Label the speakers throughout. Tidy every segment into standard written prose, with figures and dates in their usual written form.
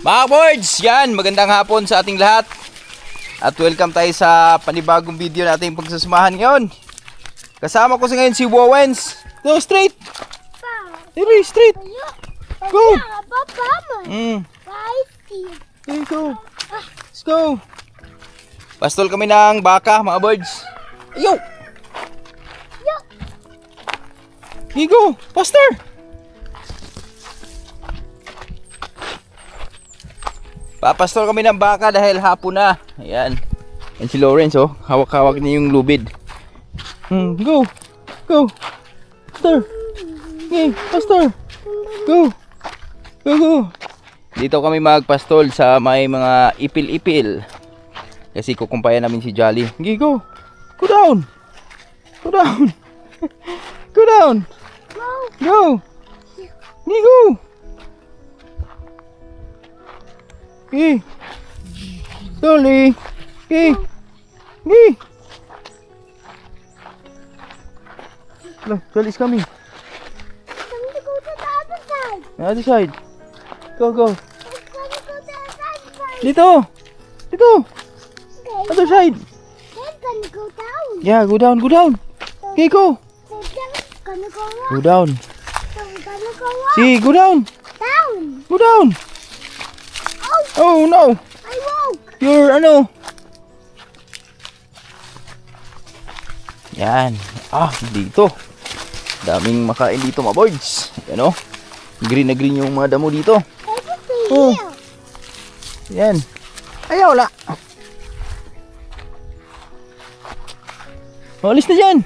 Speaker 1: Mga boards, yan, magandang hapon sa ating lahat. At welcome tayo sa panibagong video nating pagsasamahan ngayon. Kasama ko sa ngayon si Wowens. Go straight. Dili, straight. Go. Okay, go. Let's go. Pastol kami ng baka, mga boards. Yo. Okay, go. Pastor. Papastol kami ng baka dahil hapon na. Ayan. Yan si Lawrence, oh. Hawak-hawak niya yung lubid. Go. Go. Pastor. Okay, pastor. Go. Go, go. Dito kami magpastol sa may mga ipil-ipil. Kasi kukumpayan namin si Jolly. Okay, go. Go down. Go down. Go down. Go. Okay, go. Okay. Slowly. Okay. Okay. Look, Jolly's coming.
Speaker 2: I'm gonna go to the other side.
Speaker 1: The other side. Go, go.
Speaker 2: I'm gonna go to the other side.
Speaker 1: Dito. Dito.
Speaker 2: Okay.
Speaker 1: Other side.
Speaker 2: I'm gonna go down.
Speaker 1: Yeah, go down, go down. Okay, go.
Speaker 2: So then I'm gonna go up.
Speaker 1: Go down.
Speaker 2: So I'm gonna go up.
Speaker 1: See, go down.
Speaker 2: Down.
Speaker 1: Go down. Oh no.
Speaker 2: I woke.
Speaker 1: You're ano. Yan. Dito. Daming makain dito, mga boards. Yan, oh. Green na green yung mga damo dito.
Speaker 2: Everything
Speaker 1: Oh.
Speaker 2: here.
Speaker 1: Yan. Ayaw, wala. Oh, alis na dyan.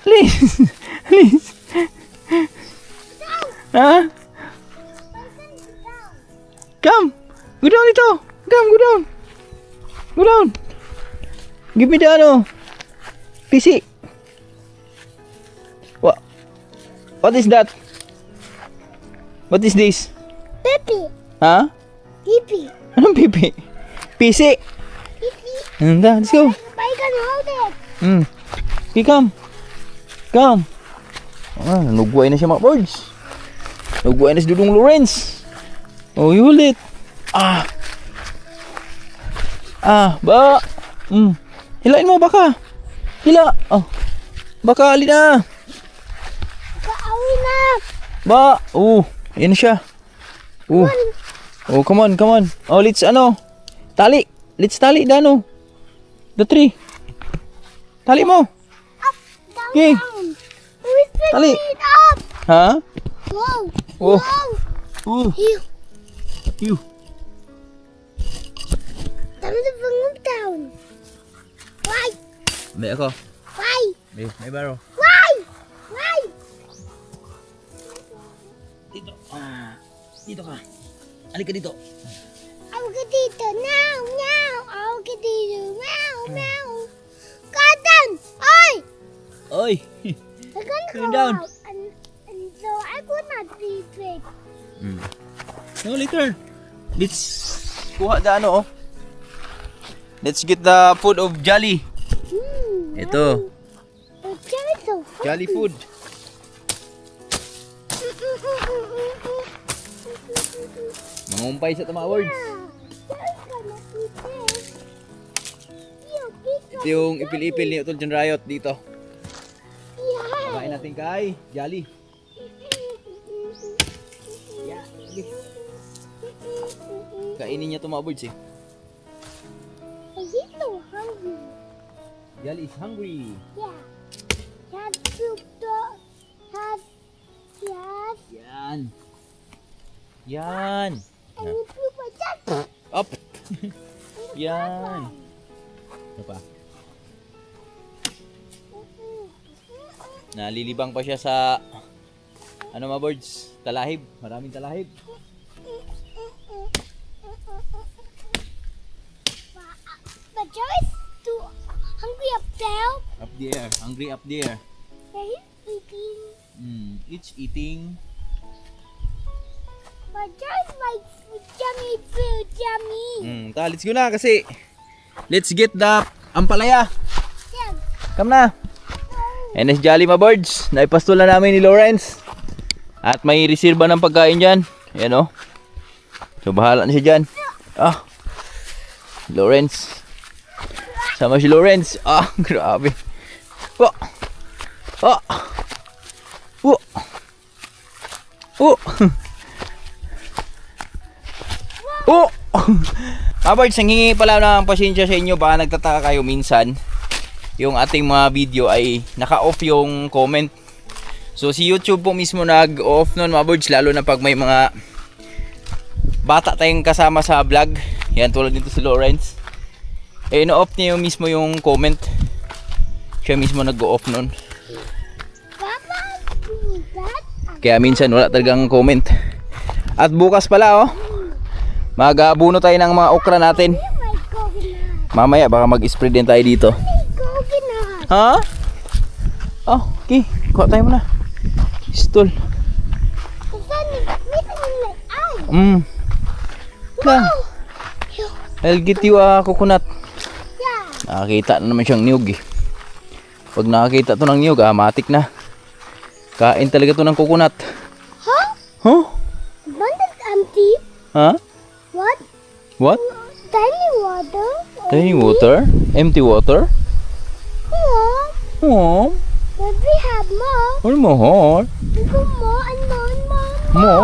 Speaker 1: Alis. Alis. Ha?
Speaker 2: I'm gonna go down.
Speaker 1: Come. Go down dito. Come, go down. Go down. Give me the ano. PC. What is that? What is this?
Speaker 2: Pippy.
Speaker 1: Ha?
Speaker 2: Pippy.
Speaker 1: Anong pipi? PC.
Speaker 2: Pippy.
Speaker 1: Let's go.
Speaker 2: I can hold it.
Speaker 1: Okay, come. Come. Nagugway na siya, mga birds. Nagugway na si Dudong Lawrence. Oh, you hold it. Ba. Hilain mo, baka. Hila. Oh. Baka, alina.
Speaker 2: Kaawin na.
Speaker 1: Ba. Ayan na siya. Come on, come on. Oh, let's tali. Let's tali, Dano. The tree. Tali mo.
Speaker 2: Up. Down.
Speaker 1: Okay.
Speaker 2: Down. We
Speaker 1: Tali.
Speaker 2: it up.
Speaker 1: Ha?
Speaker 2: Whoa.
Speaker 1: Oh.
Speaker 2: Whoa. Here.
Speaker 1: You.
Speaker 2: Tama na bang down. Why?
Speaker 1: May ako.
Speaker 2: Why?
Speaker 1: May baro.
Speaker 2: Why? Why?
Speaker 1: Dito. Dito ka. Halika dito.
Speaker 2: I'll get dito now, now. I'll get dito now, now. Cotton! Oi!
Speaker 1: Oy.
Speaker 2: We're gonna go
Speaker 1: Turn down.
Speaker 2: out, and so I will not be big.
Speaker 1: No, later. Let's kuha the ano, oh. Let's get the food of Jolly. Ito.
Speaker 2: The jelly so
Speaker 1: Jolly food. Mangumpay sa tama words. Ito yung ipil-ipil ni Utol John Riot dito. Pakain natin kay Jolly. Yeah. Kainin niya ito, mga birds, eh.
Speaker 2: He's so hungry.
Speaker 1: Jolly is hungry.
Speaker 2: Yeah. Have soup to have yes.
Speaker 1: Yan. Yan.
Speaker 2: And you poop a duck.
Speaker 1: Up. Yan. Ito pa. Nalilibang pa siya sa ano, mga birds? Talahib. Maraming talahib.
Speaker 2: But Joe's too hungry up there.
Speaker 1: Up there. Hungry up there.
Speaker 2: Yeah, he's eating.
Speaker 1: It's eating.
Speaker 2: But Joe's like yummy food, yummy.
Speaker 1: Let's go na kasi let's get the ampalaya.
Speaker 2: Yeah.
Speaker 1: Come na. And it's Jolly, mga birds. Naipastulan namin ni Lawrence. At may reserba ng pagkain dyan. Ayan, oh. So bahala na siya dyan. Ah. Lawrence. Sama si Lawrence. Ah, grabe. Oh. Oh. Oh. Oh. Oh. Kabards, nanghingi pala ng pasensya sa inyo. Baka nagtataka kayo minsan. Yung ating mga video ay naka-off yung comment. So si YouTube po mismo nag-off nun mga birds, lalo na pag may mga bata tayong kasama sa vlog. Yan, tulad dito si Lawrence. Eh, no-off niya yung mismo yung comment. Siya mismo nag-off nun.
Speaker 2: Papa, that?
Speaker 1: Kaya minsan wala talagang comment. At bukas pala oh, mag-aabuno tayo ng mga okra natin.
Speaker 2: My coconut.
Speaker 1: Mamaya baka mag-spread din tayo dito.
Speaker 2: Coconut.
Speaker 1: Ha? Oh, okay. Kuha tayo muna. Pistol. Lang. I'll get you a coconut.
Speaker 2: Yeah.
Speaker 1: Nakakita na naman siyang niyog eh. Pag nakakita to ng niyog, matik na. Kain talaga to ng coconut.
Speaker 2: Huh?
Speaker 1: Huh?
Speaker 2: One is empty.
Speaker 1: Ha?
Speaker 2: What?
Speaker 1: What?
Speaker 2: Tiny water.
Speaker 1: Tiny water? Empty water?
Speaker 2: Mom,
Speaker 1: Oh,
Speaker 2: but we have more.
Speaker 1: or more.
Speaker 2: We go more and more and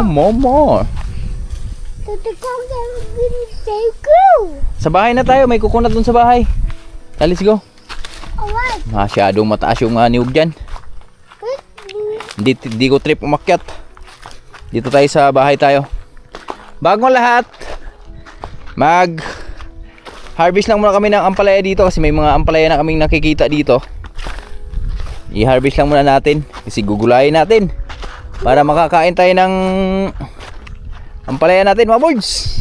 Speaker 2: more.
Speaker 1: More.
Speaker 2: So the coconut will stay grew.
Speaker 1: Sa bahay na tayo, may coconut dun sa bahay. Let's go.
Speaker 2: Alright.
Speaker 1: Masyadong mataas yung niyog dyan. Hindi ko trip umakyat. Dito tayo sa bahay tayo. Bagong lahat, mag harvest lang muna kami ng ampalaya dito kasi may mga ampalaya na kaming nakikita dito. I-harvest lang muna natin kasi gugulayin natin para makakain tayo ng ampalaya natin mga boards.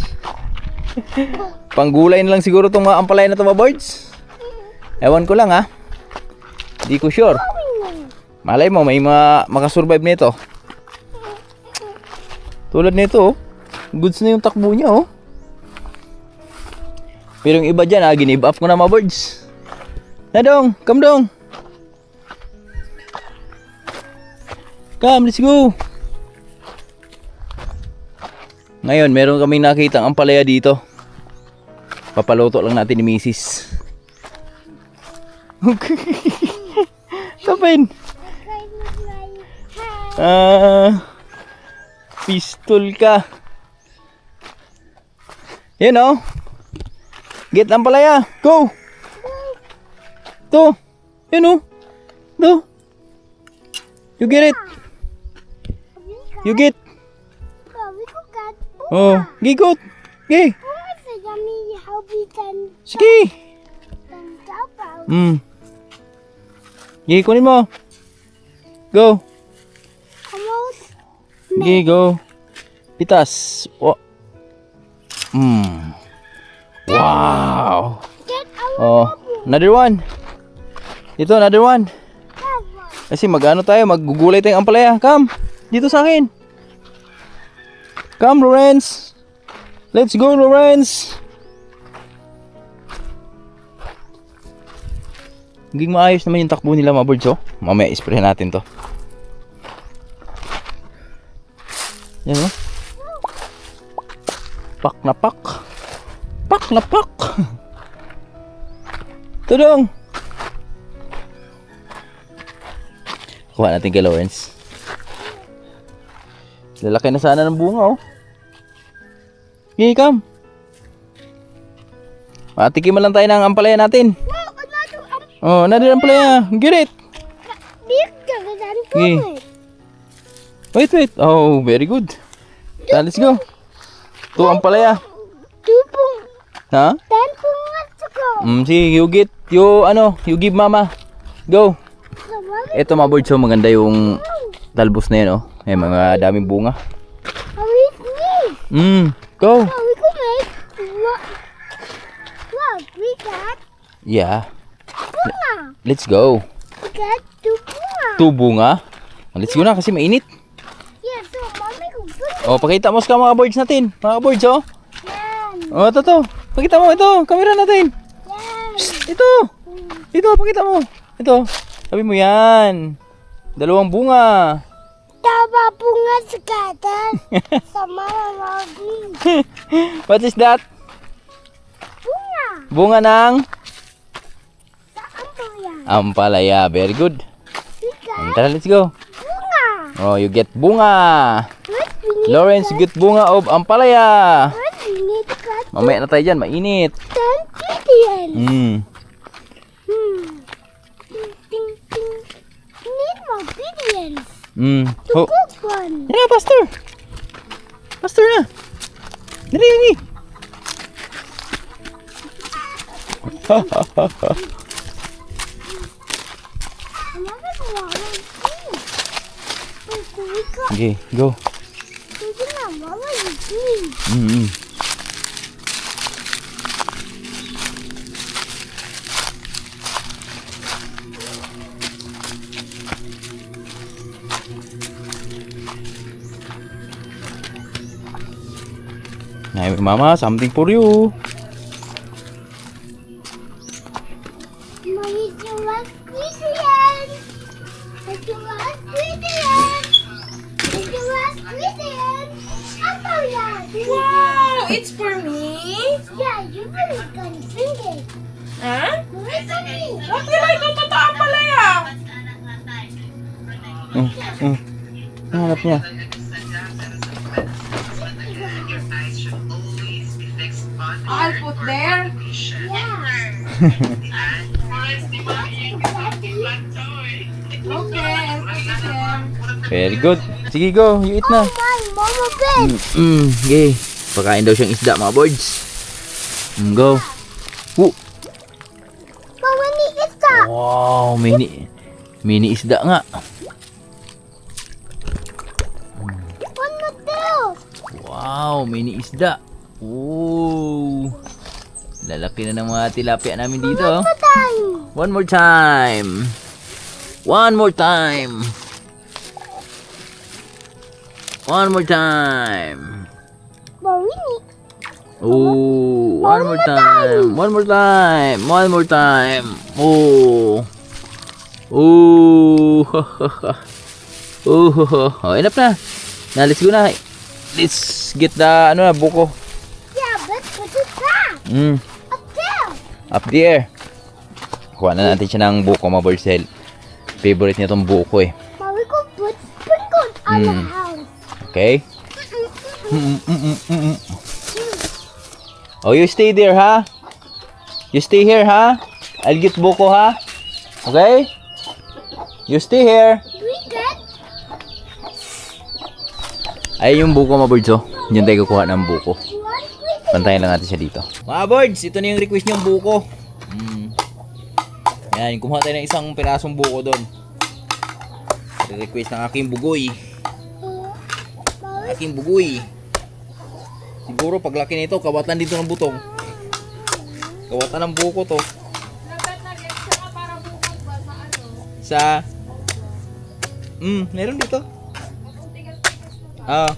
Speaker 1: Panggulay na lang siguro itong mga ampalaya na ito mga boards. Ewan ko lang ha. Hindi ko sure. Malay mo may mga makasurvive nito. Tulad nito oh. Goods na yung takbo niya oh. Pero yung iba dyan give up ko na mga birds. Nadong, come dong. Come, let's go. Ngayon meron kaming nakitang ampalaya dito. Papaluto lang natin ni Mrs. Tapin. Pistol ka. Yan oh. Get ampalaya. Go. To. Yan oh. To. You get it. You get. Oh, gigot. Gi. Sige. Gi, kunin mo. Go. Gi, go. Pitas. Oh. Wow. Oh, another one. Dito, another one. Kasi mag-ano tayo, maggugulay tayong ampalaya. Come. Dito sa akin. Come, Lawrence. Let's go, Lawrence. Hinging maayos naman yung takbo nila mga birds oh. Mamaya isprayan natin to. Yan oh. Pak na pak. Pak na pak. Tudong. Kuha natin kay Lawrence. Lalaki na sana ng bunga oh. Okay, come. Matikiman lang tayo ng ampalaya natin. Oh, another ampalaya. Get it. Okay. Wait. Oh, very good. Let's go. Two ampalaya. Ha? See, you get, you give mama. Go. Ito mga birds, so maganda yung talbos na yun, oh. May mga daming bunga. Go. Yeah. Let's go. Two bunga. Let's go na kasi mainit. Oh, pakita mo sa mga birds natin. Mga birds, oh. Oh, ito. Pakita mo, ito. Camera natin. Ito. Pakita mo. Ito. Sabi mo yan. Dalawang bunga.
Speaker 2: Papa bunga scatter. Sama lagi.
Speaker 1: What is that?
Speaker 2: Bunga.
Speaker 1: Bunga ng
Speaker 2: Saan po yan?
Speaker 1: ampalaya. Very good.
Speaker 2: Ika.
Speaker 1: Tara, let's go.
Speaker 2: Bunga.
Speaker 1: Oh, you get bunga.
Speaker 2: What we need
Speaker 1: Lawrence, you get bunga of ampalaya.
Speaker 2: What we need to cut
Speaker 1: Mamaya na tayo dyan, mainit.
Speaker 2: 10 billion. Ting, ting, ting. We need more billions. To
Speaker 1: Oh.
Speaker 2: cook one.
Speaker 1: Yan na, Pastor. Pastor na. Dali, dali.
Speaker 2: Another one.
Speaker 1: Okay, go. Nah, Mama, something for you.
Speaker 3: Wow, it's for me?
Speaker 2: Yeah, you really gonna drink it.
Speaker 3: Ha?
Speaker 2: Where's the me?
Speaker 3: Huwag nila ito totoo pala ya.
Speaker 1: Hanap niya.
Speaker 3: I'll put there. Okay, I'll put it there.
Speaker 1: Very good. Sige, go. You eat na.
Speaker 2: My mama bed.
Speaker 1: Okay. Pakain daw siyang isda, mga birds. Go.
Speaker 2: Mama ni isa.
Speaker 1: Wow, mini isda nga.
Speaker 2: One more tail.
Speaker 1: Wow, mini isda. Oh. Lalaki na ng mga tilapia namin dito.
Speaker 2: Time.
Speaker 1: One more time. One more time. One more time.
Speaker 2: But we need.
Speaker 1: Oh, one more time. One more time. One more time. Oh. Oh. Oh, enough na. Now, let's go na. Let's get the buko.
Speaker 2: Yeah, but what is that? Up there.
Speaker 1: Up there. Kuha na natin siya ng buko, mga birds. Dahil favorite niya tong buko eh.
Speaker 2: But we could put sprinkles on the house.
Speaker 1: Okay? Oh, you stay there, ha? You stay here, ha? I'll get buko, ha? Okay? You stay here.
Speaker 2: We get.
Speaker 1: Ay, yung buko, mga birds, oh. Diyan tayo kukuha ng buko.
Speaker 2: One
Speaker 1: Pantayin lang natin siya dito. Mga birds, ito na yung request niyong buko. Yan, kumuha tayo ng isang pirasong buko doon. Request ng aking bugoy. Aking bugoy. Siguro paglaki nito, kawatan dito ng butong. Kawatan ng buko to.
Speaker 3: Lagat na get siya para bukod ba sa ano?
Speaker 1: Sa... meron dito. Ah.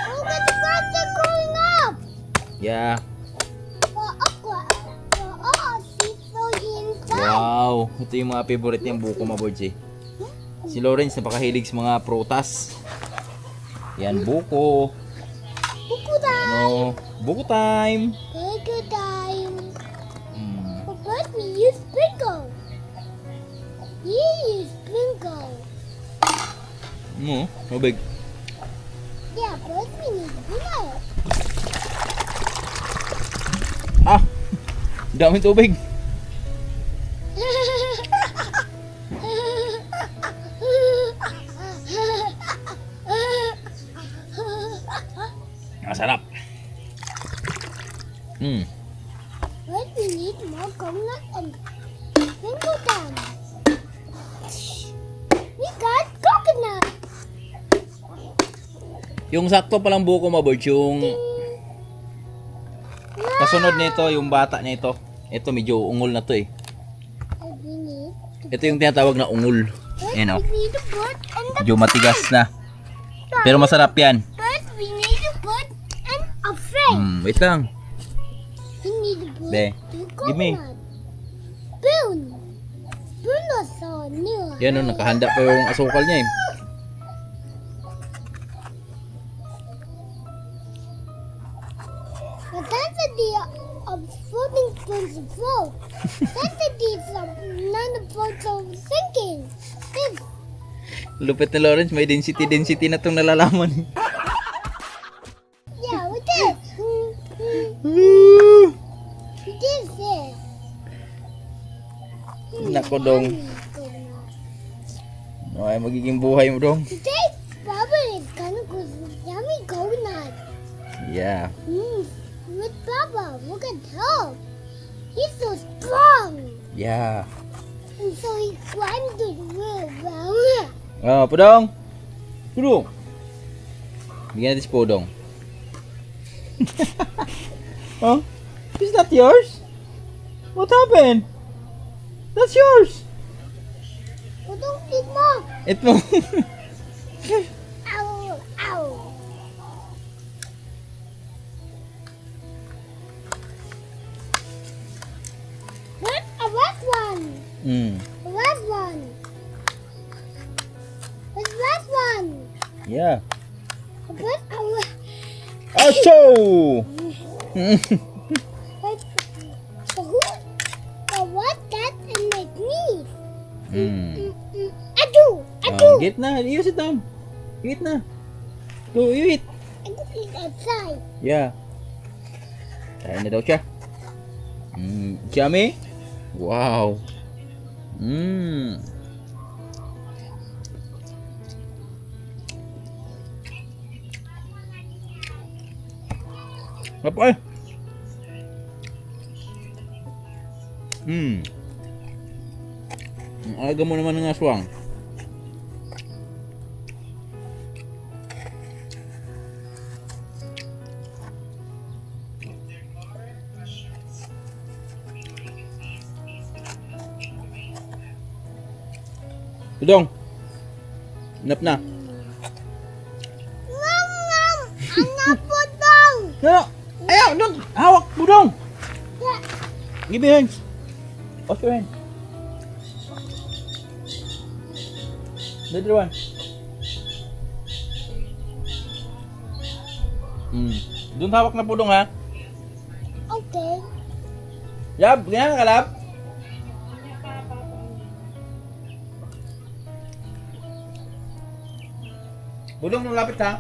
Speaker 2: Oh, the birds are going up.
Speaker 1: Yeah.
Speaker 2: Inside.
Speaker 1: Wow. Ito yung mga favorite niyang buko, mga birds eh. Si Lawrence napakahilig sa mga prutas. Yan, buko.
Speaker 2: Buku time.
Speaker 1: Ano, buko time.
Speaker 2: Buku time. But we use sprinkle. You use sprinkle.
Speaker 1: Mabig.
Speaker 2: Yeah, but we need blood.
Speaker 1: Ah! Dami tubig. Masarap.
Speaker 2: But we need more coconut and sprinkle them. We got coconut.
Speaker 1: Yung sakto palang buko, mabirds, yung kasunod nito, yung bata nito. Ito medyo ungol na to eh.
Speaker 2: And we need.
Speaker 1: Ito yung tinatawag na ungol. Ayan o.
Speaker 2: We need to put in the.
Speaker 1: Medyo matigas na. Pero masarap yan.
Speaker 2: But we need to put in a frame.
Speaker 1: Wait lang.
Speaker 2: We need to put
Speaker 1: Be,
Speaker 2: the
Speaker 1: give me.
Speaker 2: coconut. Spoon. Spoon or salt. new.
Speaker 1: Yan o, nakahanda pa yung asukal niya eh.
Speaker 2: But that's the deal of floating towards the float. That's the deal of none of floats of sinking. This.
Speaker 1: Lupit na Lawrence, may density na itong nalalaman.
Speaker 2: Yeah, with this. This is.
Speaker 1: Nako dong. Ay, magiging buhay mo dong.
Speaker 2: Today, Baba is gonna go yummy coconut.
Speaker 1: Yeah.
Speaker 2: With Baba, look at him. He's so strong.
Speaker 1: Yeah.
Speaker 2: And so he climbed the wheel.
Speaker 1: Oh, Pudong. Pudong. Bigyan natin si Pudong. Oh, is that yours? What happened? That's yours.
Speaker 2: But don't eat more.
Speaker 1: Ito.
Speaker 2: Ow, ow. What? A last one. The last one. The last one.
Speaker 1: Yeah.
Speaker 2: But
Speaker 1: Acho!
Speaker 2: so who? So what that and make me? I do.
Speaker 1: Get na. You sit down. Eat na. Go, you eat.
Speaker 2: I go eat outside.
Speaker 1: Yeah. Kain na daw siya. Yummy? Wow. Apa eh? Ang aga mo naman ng aswang. Tudong. Nap na.
Speaker 2: Nom nom. Anak po daw.
Speaker 1: No, ayaw, don't. Hawak, Budong.
Speaker 2: Yeah.
Speaker 1: Give me hands. Wash your hands. The other one. Don't hawak na Budong ha.
Speaker 2: Okay.
Speaker 1: Yab, ganyan ka Lab. Budong, lumapit ha.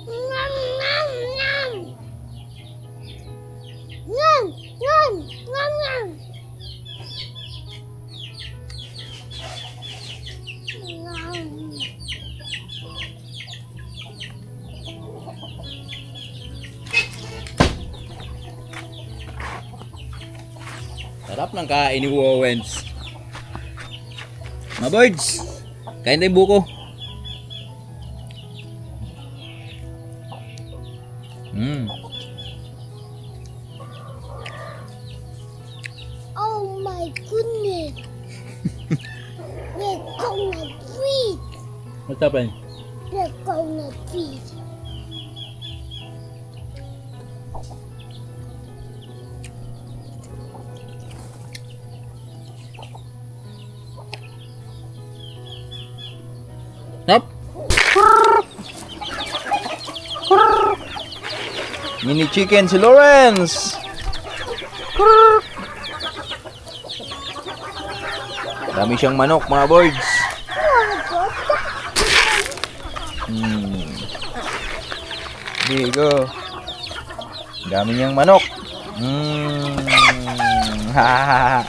Speaker 2: Nom nom nom. Nom nom nom nom. Nom.
Speaker 1: Sarap ng kain ni Wowens. Mga birds, kain tayong buko.
Speaker 2: Oh my goodness. We're gonna feed.
Speaker 1: What's happening?
Speaker 2: We're gonna feed.
Speaker 1: Stop. Mini chicken si Lawrence. Dami siyang manok mga birds. There you go. Dami niyang manok. Ha.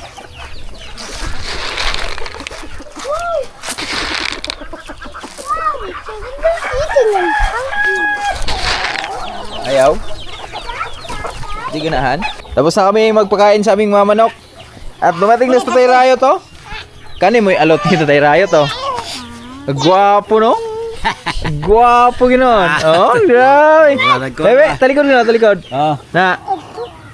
Speaker 1: Ayaw? Di ganahan? Tapos na kami magpakain sa aming mga manok. At dumating na sa Tatay Rayo to. Kani mo'y alot ni Tatay Rayo to. Gwapo no? Gwapo ginoon. Oh, grabe. Bebe, talikod gano'n, talikod. Na.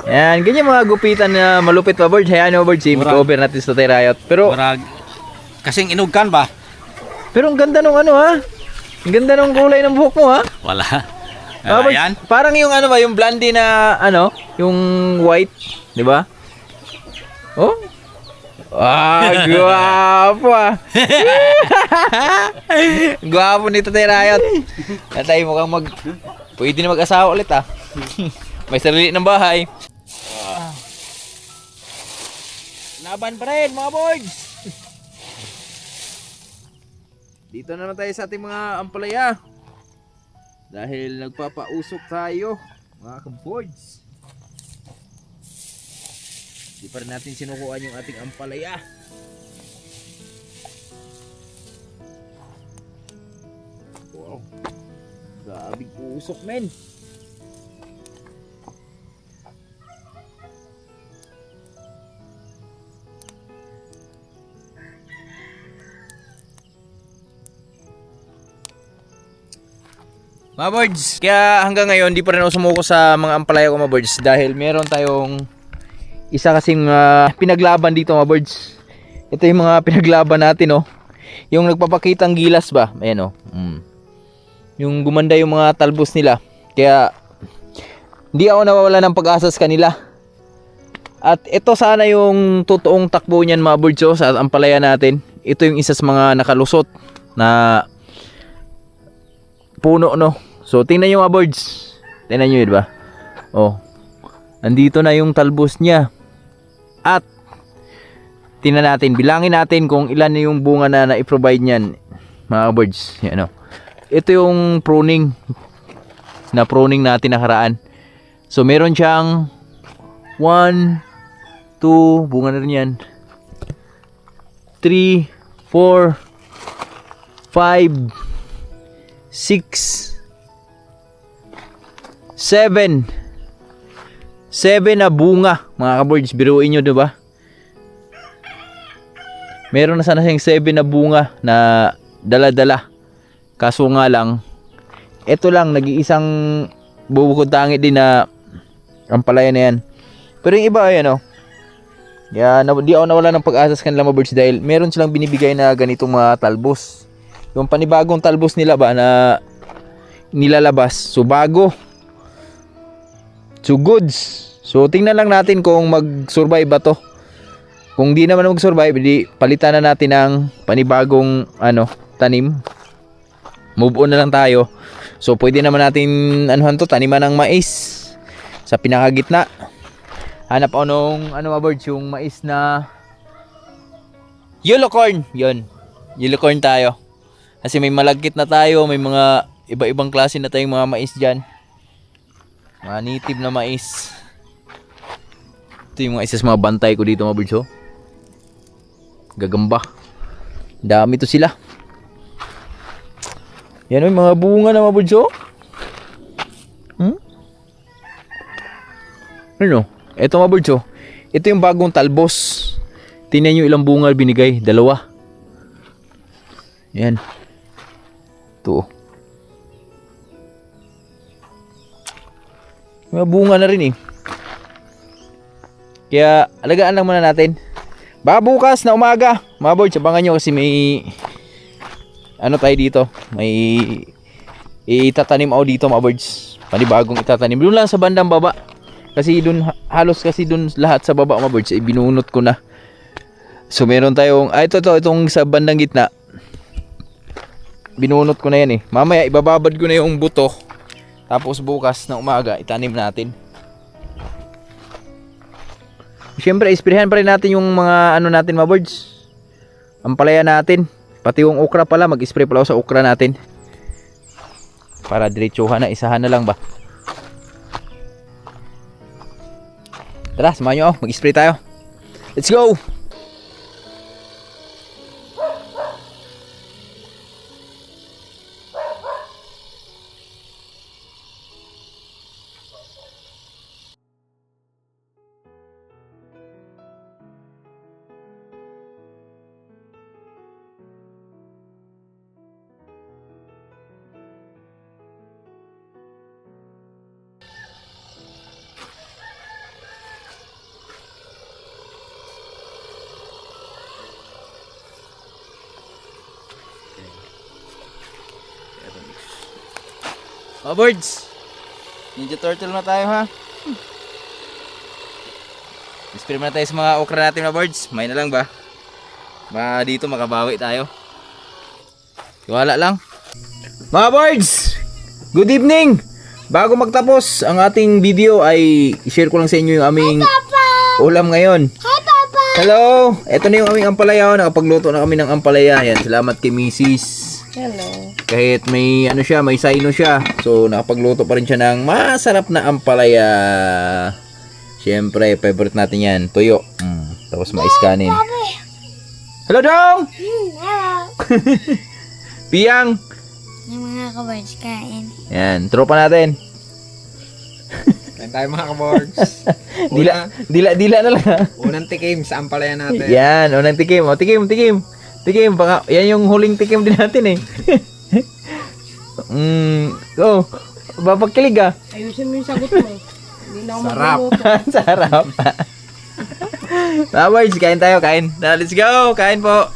Speaker 1: Yan, ganyan mga gupitan na malupit pa birds. Hayaan mo birds, make-over natin sa Tatay Rayo. Pero,
Speaker 4: Kasing inugkan ba?
Speaker 1: pero ang ganda nung ano ha. Ang ganda nung kulay ng buhok mo ha.
Speaker 4: Wala.
Speaker 1: Ayan. Parang yung ano ba, yung blondie na ano, yung white, di ba? Oh. Gwapo ah. Gwapo nito tayo Riot. Tatay mukhang pwede na mag-asawa ulit ah. May sarili ng bahay. Laban pa rin mga boys. Dito na naman tayo sa ating mga ampalaya. Dahil nagpapausok tayo mga kaboys. Di pa rin natin sinukuan yung ating ampalaya. Wow. Grabing usok men. Mga birds, kaya hanggang ngayon di pa rin ako sumuko sa mga ampalaya ko mga birds dahil meron tayong isa kasing pinaglaban dito mga birds. Ito yung mga pinaglaban natin oh. Yung nagpapakitang gilas ba? Ayan oh. Yung gumanda yung mga talbos nila. Kaya hindi ako nawawala ng pag-asa sa kanila. At ito sana yung totoong takbo niyan mga birds oh, sa ampalaya natin. Ito yung isa sa mga nakalusot na puno no. So tingnan nyo mga birds. Tingnan nyo yun ba? Oh. Nandito na yung talbos niya. At tingnan natin, bilangin natin kung ilan na yung bunga na na-provide niyan mga birds. Yan oh. Ito yung pruning na pruning natin nakaraan. So meron siyang 1, 2, bunga na rin yan. 3, 4, 5, 6, 7 na bunga mga ka-birds. Biruin nyo diba? Meron na sana siyang 7 na bunga na dala-dala. Kaso nga lang, ito lang nag-iisang bubukod tangi din na ampalaya na yan. Pero yung iba ayan o. Kaya di ako nawala ng pag-asa sa kanila mga birds dahil meron silang binibigay na ganitong mga talbos. Yung panibagong talbos nila ba na nilalabas. So bago. So goods. So tingnan lang natin kung mag-survive ba to. Kung di naman mag-survive, di palitan na natin ng panibagong tanim. Move on na lang tayo. So pwede naman natin anuhan to, taniman ng mais sa pinakagitna. Hanap ako nung mga birds, yung mais na yellow corn. Yun. Yellow corn tayo. Kasi may malagkit na tayo, may mga iba-ibang klase na tayong mga mais dyan. Mga native na mais. Ito yung mga isa sa mga bantay ko dito mga birds oh. Gagamba. Dami to sila. Yan o, yung mga bunga na mga birds oh. Ano? Ito mga birds oh. Ito yung bagong talbos. Tingnan nyo ilang bunga binigay. 2. Yan. Ito. May bunga na rin eh. Kaya alagaan lang muna natin. Baka bukas na umaga mga birds, abangan nyo kasi may tayo dito. May itatanim ako dito mga birds. Panibagong itatanim. Doon lang sa bandang baba. Kasi doon halos doon lahat sa baba mga birds ay binunot ko na. So meron tayong itong sa bandang gitna. Binunot ko na yan eh. Mamaya ibababad ko na yung buto. Tapos bukas na umaga itanim natin. Siyempre isprehan pa rin natin yung mga natin mga birds. Ampalaya natin. Pati yung okra pala, mag-spray pala ako sa okra natin. Para diretsuhan na, isahan na lang ba. Tara, samahan nyo ako, mag-spray tayo. Let's go! Mga birds, Ninja Turtle na tayo ha. Spray muna tayo sa mga okra natin mga birds. May na lang ba? Ba dito makabawi tayo. Tiwala lang. Mga birds! Good evening! Bago magtapos ang ating video ay i-share ko lang sa inyo yung aming ulam ngayon.
Speaker 2: Hi, Papa!
Speaker 1: Hello! Ito na yung aming ampalaya. Nakapagluto na kami ng ampalaya. Yan, salamat kay Mrs.
Speaker 3: Hello.
Speaker 1: Kahit may ano siya, may sino siya. So nakapagluto pa rin siya ng masarap na ampalaya. Siyempre, favorite natin yan. Tuyo. Tapos mais kanin. Hello, Dong!
Speaker 2: Hello!
Speaker 1: Piyang!
Speaker 2: Yung mga kabards kain.
Speaker 1: Yan, tropa natin.
Speaker 4: Kain tayo mga kabords.
Speaker 1: Dila na lang ha.
Speaker 4: Unang tikim sa ampalaya natin.
Speaker 1: Yan, unang tikim. O, tikim. Tikim, baka, yan yung huling tikim din natin eh. Oh, babagkilig ah.
Speaker 3: Ayusin mo yung sagot mo. Hindi na ako
Speaker 4: Sarap.
Speaker 3: magluluto.
Speaker 1: Sarap. Mga boys, kain tayo, kain. Let's go, kain po.